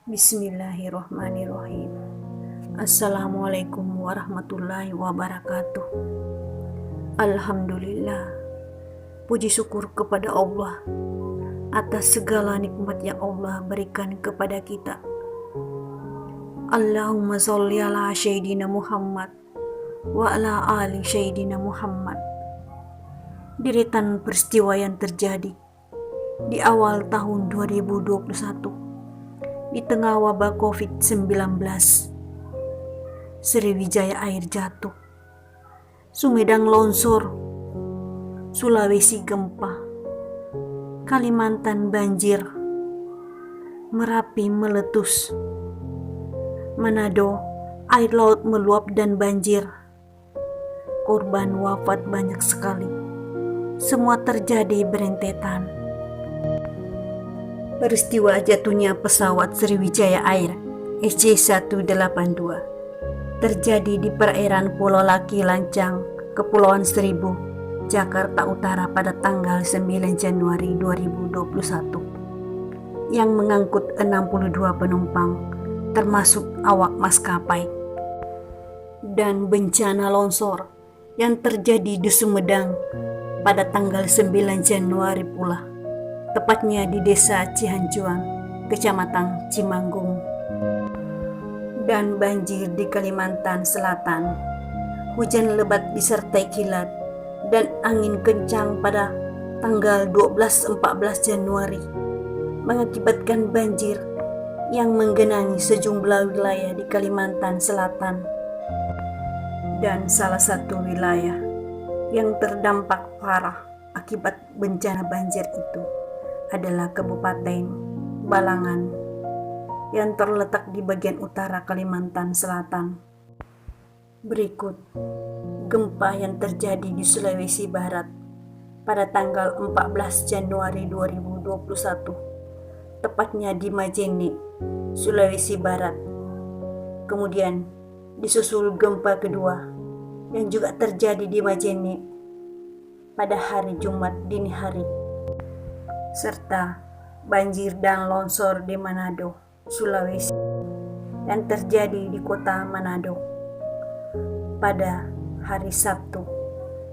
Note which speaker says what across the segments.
Speaker 1: Bismillahirrahmanirrahim. Assalamualaikum warahmatullahi wabarakatuh. Alhamdulillah, puji syukur kepada Allah atas segala nikmat yang Allah berikan kepada kita. Allahumma sholli ala Sayyidina Muhammad wa ala ali Sayyidina Muhammad. Deretan peristiwa yang terjadi di awal tahun 2021 di tengah wabah COVID-19, Sriwijaya air jatuh, Sumedang longsor, Sulawesi gempa, Kalimantan banjir, Merapi meletus, Manado air laut meluap dan banjir. Korban wafat banyak sekali. Semua terjadi berentetan. Peristiwa jatuhnya pesawat Sriwijaya Air SJ182 terjadi di perairan Pulau Laki Lancang, Kepulauan Seribu, Jakarta Utara pada tanggal 9 Januari 2021 yang mengangkut 62 penumpang termasuk awak maskapai. Dan bencana longsor yang terjadi di Sumedang pada tanggal 9 Januari pula, tepatnya di Desa Cihanjuang, Kecamatan Cimanggung. Dan banjir di Kalimantan Selatan, hujan lebat disertai kilat dan angin kencang pada tanggal 12-14 Januari mengakibatkan banjir yang menggenangi sejumlah wilayah di Kalimantan Selatan. Dan salah satu wilayah yang terdampak parah akibat bencana banjir itu adalah Kabupaten Balangan yang terletak di bagian utara Kalimantan Selatan. Berikut gempa yang terjadi di Sulawesi Barat pada tanggal 14 Januari 2021, tepatnya di Majene, Sulawesi Barat. Kemudian disusul gempa kedua yang juga terjadi di Majene pada hari Jumat dini hari, serta banjir dan longsor di Manado, Sulawesi, yang terjadi di kota Manado pada hari Sabtu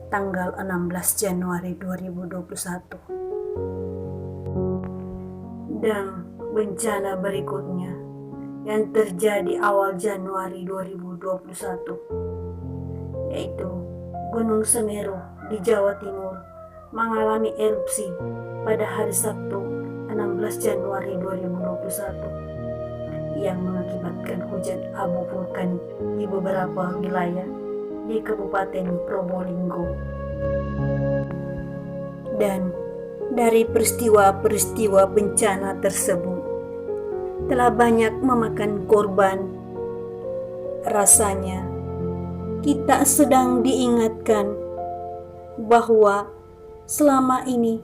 Speaker 1: tanggal 16 Januari 2021. Dan bencana berikutnya yang terjadi awal Januari 2021 yaitu Gunung Semeru di Jawa Timur mengalami erupsi pada hari Sabtu 16 Januari 2021 yang mengakibatkan hujan abu vulkanik di beberapa wilayah di Kabupaten Probolinggo. Dan dari peristiwa-peristiwa bencana tersebut telah banyak memakan korban. Rasanya kita sedang diingatkan bahwa selama ini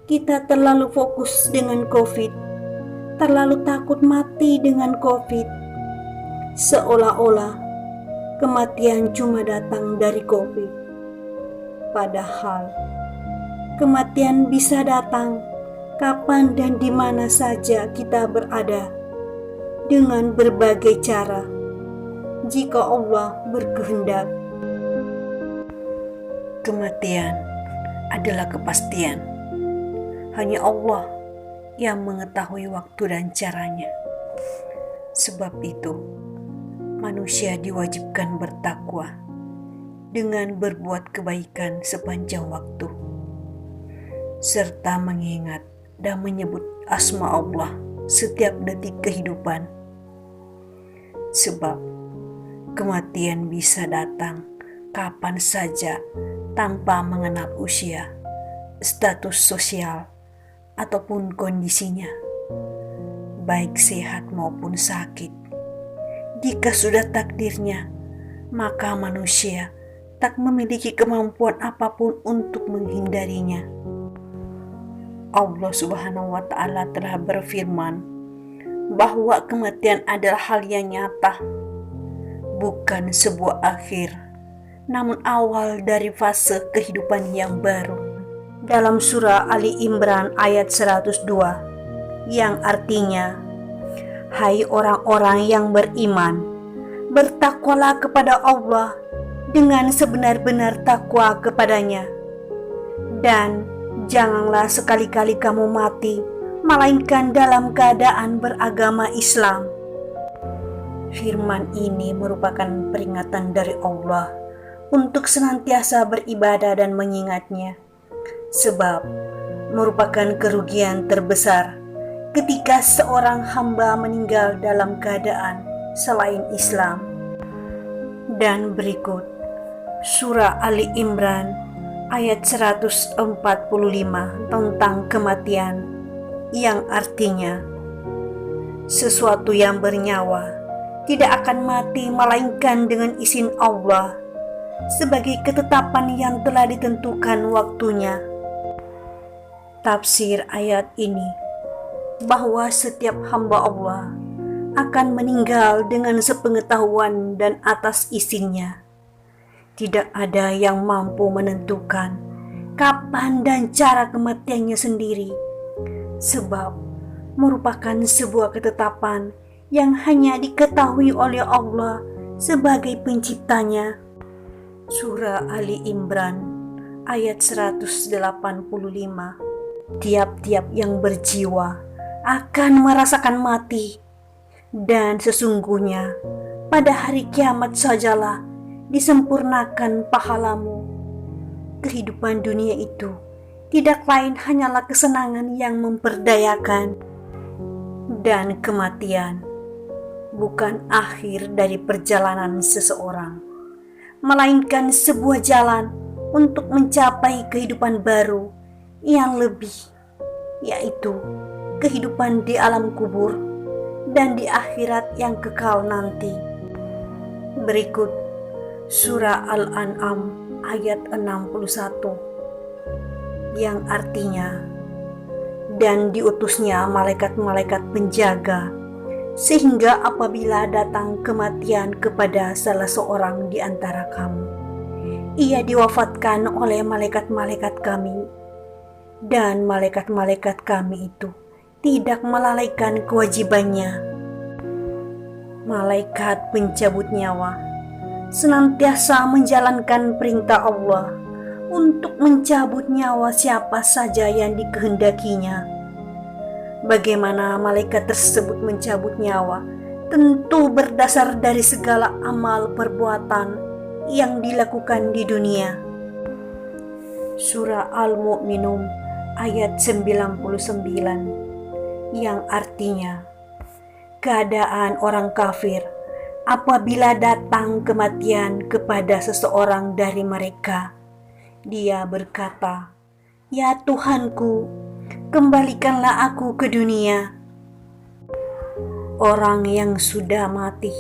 Speaker 1: kita terlalu fokus dengan COVID, terlalu takut mati dengan COVID, seolah-olah kematian cuma datang dari COVID. Padahal kematian bisa datang kapan dan di mana saja kita berada dengan berbagai cara jika Allah berkehendak. Kematian adalah kepastian. Hanya Allah yang mengetahui waktu dan caranya. Sebab itu, manusia diwajibkan bertakwa dengan berbuat kebaikan sepanjang waktu, serta mengingat dan menyebut asma Allah setiap detik kehidupan. Sebab kematian bisa datang kapan saja tanpa mengenal usia, status sosial, ataupun kondisinya, baik sehat maupun sakit. Jika sudah takdirnya, maka manusia tak memiliki kemampuan apapun untuk menghindarinya. Allah Subhanahu wa Ta'ala telah berfirman bahwa kematian adalah hal yang nyata, bukan sebuah akhir, namun awal dari fase kehidupan yang baru. Dalam surah Ali Imran ayat 102, yang artinya, Hai orang-orang yang beriman, bertakwalah kepada Allah dengan sebenar-benar takwa kepadanya. Dan janganlah sekali-kali kamu mati, melainkan dalam keadaan beragama Islam. Firman ini merupakan peringatan dari Allah untuk senantiasa beribadah dan mengingatnya, sebab merupakan kerugian terbesar ketika seorang hamba meninggal dalam keadaan selain Islam. Dan berikut surah Ali Imran ayat 145 tentang kematian, yang artinya sesuatu yang bernyawa tidak akan mati melainkan dengan izin Allah sebagai ketetapan yang telah ditentukan waktunya. Tafsir ayat ini bahwa setiap hamba Allah akan meninggal dengan sepengetahuan dan atas izinnya. Tidak ada yang mampu menentukan kapan dan cara kematiannya sendiri, sebab merupakan sebuah ketetapan yang hanya diketahui oleh Allah sebagai penciptanya. Surah Ali Imran ayat 185. Tiap-tiap yang berjiwa akan merasakan mati, dan sesungguhnya pada hari kiamat sajalah disempurnakan pahalamu. Kehidupan dunia itu tidak lain hanyalah kesenangan yang memperdayakan, dan kematian bukan akhir dari perjalanan seseorang, melainkan sebuah jalan untuk mencapai kehidupan baru yang lebih, yaitu kehidupan di alam kubur dan di akhirat yang kekal nanti. Berikut surah Al-An'am ayat 61, yang artinya, dan diutusnya malaikat-malaikat penjaga, sehingga apabila datang kematian kepada salah seorang di antara kamu, ia diwafatkan oleh malaikat-malaikat kami, dan malaikat-malaikat kami itu tidak melalaikan kewajibannya. Malaikat pencabut nyawa senantiasa menjalankan perintah Allah untuk mencabut nyawa siapa saja yang dikehendakinya. Bagaimana malaikat tersebut mencabut nyawa tentu berdasar dari segala amal perbuatan yang dilakukan di dunia. Surah Al-Mu'minun ayat 99, yang artinya, keadaan orang kafir apabila datang kematian kepada seseorang dari mereka, dia berkata, "Ya Tuhanku, kembalikanlah aku ke dunia." Orang yang sudah mati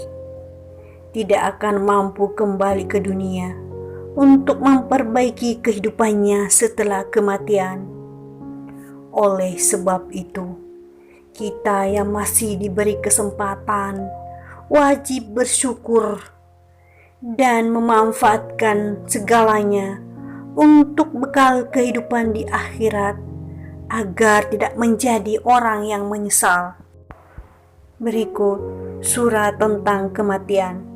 Speaker 1: tidak akan mampu kembali ke dunia untuk memperbaiki kehidupannya setelah kematian. Oleh sebab itu, kita yang masih diberi kesempatan wajib bersyukur dan memanfaatkan segalanya untuk bekal kehidupan di akhirat, agar tidak menjadi orang yang menyesal. Berikut surah tentang kematian.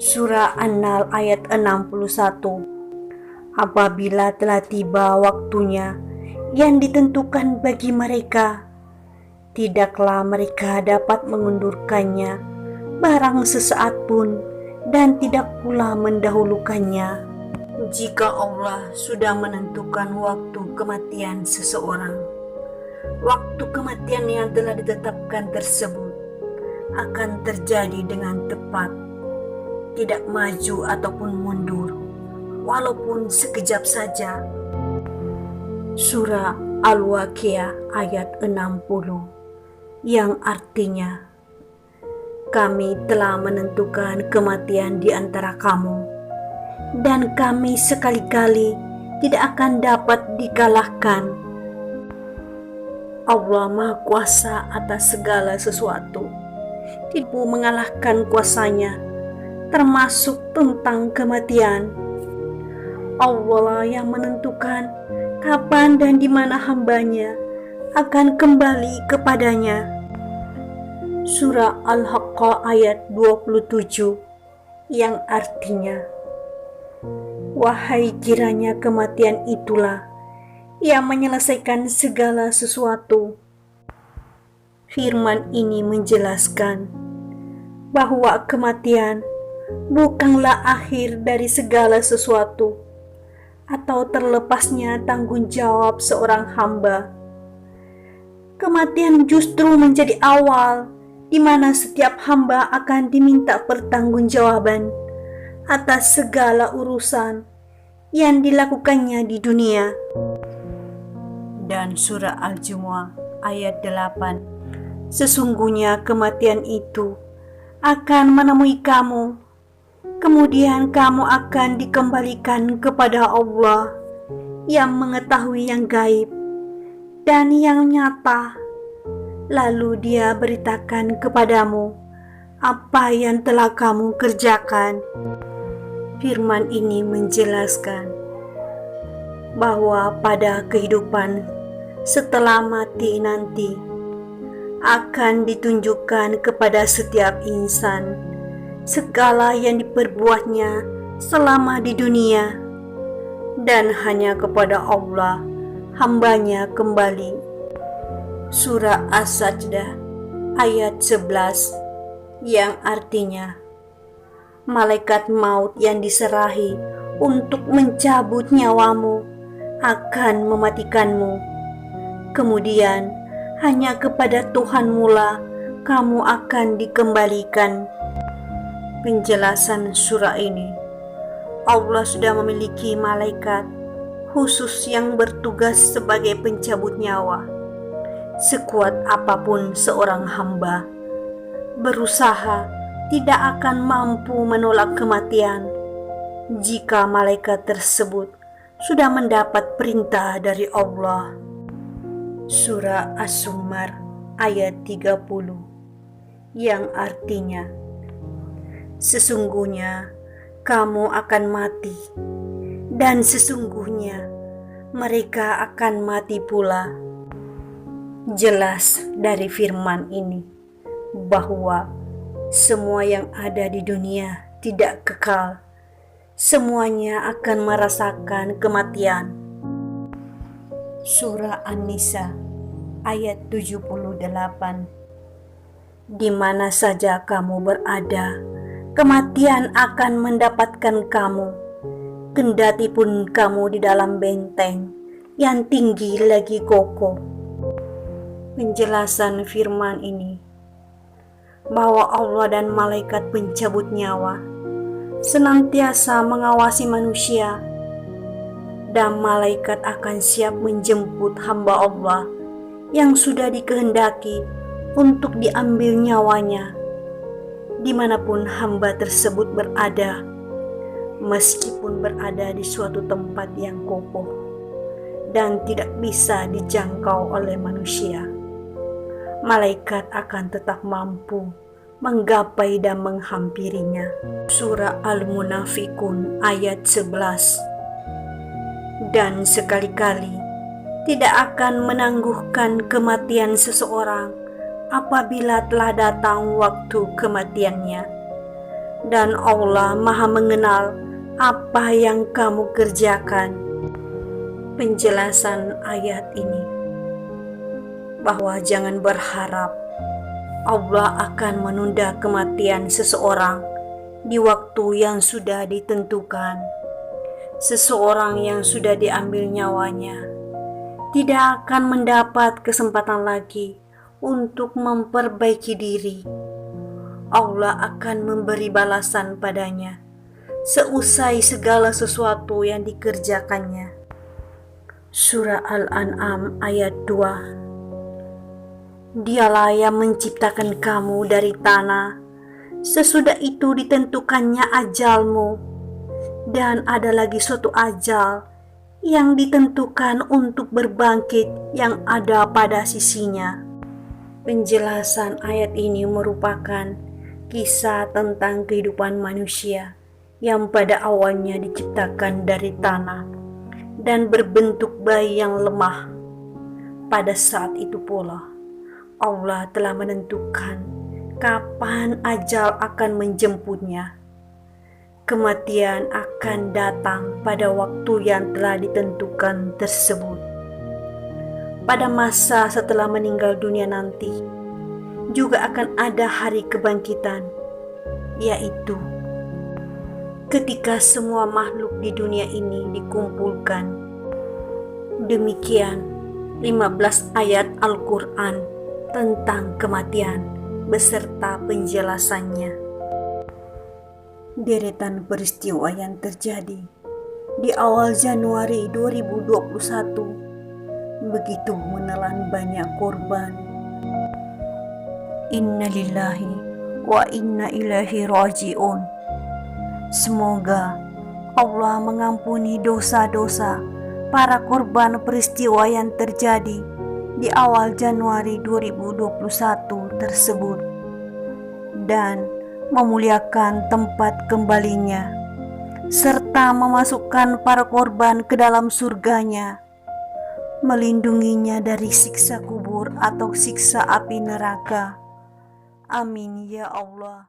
Speaker 1: Surah An-Nahl ayat 61. Apabila telah tiba waktunya yang ditentukan bagi mereka, tidaklah mereka dapat mengundurkannya barang sesaat pun, dan tidak pula mendahulukannya. Jika Allah sudah menentukan waktu kematian seseorang, waktu kematian yang telah ditetapkan tersebut akan terjadi dengan tepat, tidak maju ataupun mundur, walaupun sekejap saja. Surah Al-Waqiah ayat 60, yang artinya, kami telah menentukan kematian di antara kamu, dan kami sekali-kali tidak akan dapat dikalahkan. Allah Maha Kuasa atas segala sesuatu, tidak mengalahkan kuasanya, termasuk tentang kematian. Allah lah yang menentukan kapan dan di mana hambanya akan kembali kepadanya. Surah Al-Haqqah ayat 27 yang artinya, wahai kiranya kematian itulah yang menyelesaikan segala sesuatu. Firman ini menjelaskan bahwa kematian bukanlah akhir dari segala sesuatu atau terlepasnya tanggung jawab seorang hamba. Kematian justru menjadi awal di mana setiap hamba akan diminta pertanggungjawaban atas segala urusan yang dilakukannya di dunia. Dan surah Al-Jumu'ah ayat 8, sesungguhnya kematian itu akan menemui kamu, kemudian kamu akan dikembalikan kepada Allah yang mengetahui yang gaib dan yang nyata. Lalu Dia beritakan kepadamu apa yang telah kamu kerjakan. Firman ini menjelaskan bahwa pada kehidupan setelah mati nanti akan ditunjukkan kepada setiap insan segala yang diperbuatnya selama di dunia, dan hanya kepada Allah hambanya kembali. Surah As-Sajdah ayat 11 yang artinya, malaikat maut yang diserahi untuk mencabut nyawamu akan mematikanmu. Kemudian hanya kepada Tuhanmu lah kamu akan dikembalikan. Penjelasan surah ini, Allah sudah memiliki malaikat khusus yang bertugas sebagai pencabut nyawa. Sekuat apapun seorang hamba berusaha, tidak akan mampu menolak kematian jika malaikat tersebut sudah mendapat perintah dari Allah. Surah As-Zumar ayat 30 yang artinya, sesungguhnya kamu akan mati, dan sesungguhnya mereka akan mati pula. Jelas dari firman ini bahwa semua yang ada di dunia tidak kekal. Semuanya akan merasakan kematian. Surah An-Nisa ayat 78, di mana saja kamu berada, kematian akan mendapatkan kamu, kendati pun kamu di dalam benteng yang tinggi lagi kokoh. Penjelasan firman ini bahwa Allah dan malaikat pencabut nyawa senantiasa mengawasi manusia, dan malaikat akan siap menjemput hamba Allah yang sudah dikehendaki untuk diambil nyawanya dimanapun hamba tersebut berada, meskipun berada di suatu tempat yang kokoh dan tidak bisa dijangkau oleh manusia. Malaikat akan tetap mampu menggapai dan menghampirinya. Surah Al-Munafikun ayat 11, dan sekali-kali tidak akan menangguhkan kematian seseorang apabila telah datang waktu kematiannya, dan Allah Maha mengenal apa yang kamu kerjakan. Penjelasan ayat ini bahwa jangan berharap Allah akan menunda kematian seseorang di waktu yang sudah ditentukan. Seseorang yang sudah diambil nyawanya tidak akan mendapat kesempatan lagi untuk memperbaiki diri. Allah akan memberi balasan padanya seusai segala sesuatu yang dikerjakannya. Surah Al-An'am ayat 2, Dialah yang menciptakan kamu dari tanah, sesudah itu ditentukannya ajalmu, dan ada lagi suatu ajal yang ditentukan untuk berbangkit yang ada pada sisinya. Penjelasan ayat ini merupakan kisah tentang kehidupan manusia yang pada awalnya diciptakan dari tanah dan berbentuk bayi yang lemah. Pada saat itu pula Allah telah menentukan kapan ajal akan menjemputnya. Kematian akan datang pada waktu yang telah ditentukan tersebut. Pada masa setelah meninggal dunia nanti, juga akan ada hari kebangkitan, yaitu ketika semua makhluk di dunia ini dikumpulkan. Demikian 15 ayat Al-Quran tentang kematian beserta penjelasannya. Deretan peristiwa yang terjadi di awal Januari 2021 begitu menelan banyak korban. Innalillahi wa inna ilaihi raji'un. Semoga Allah mengampuni dosa-dosa para korban peristiwa yang terjadi di awal Januari 2021 tersebut dan memuliakan tempat kembalinya serta memasukkan para korban ke dalam surganya, melindunginya dari siksa kubur atau siksa api neraka. Amin ya Allah.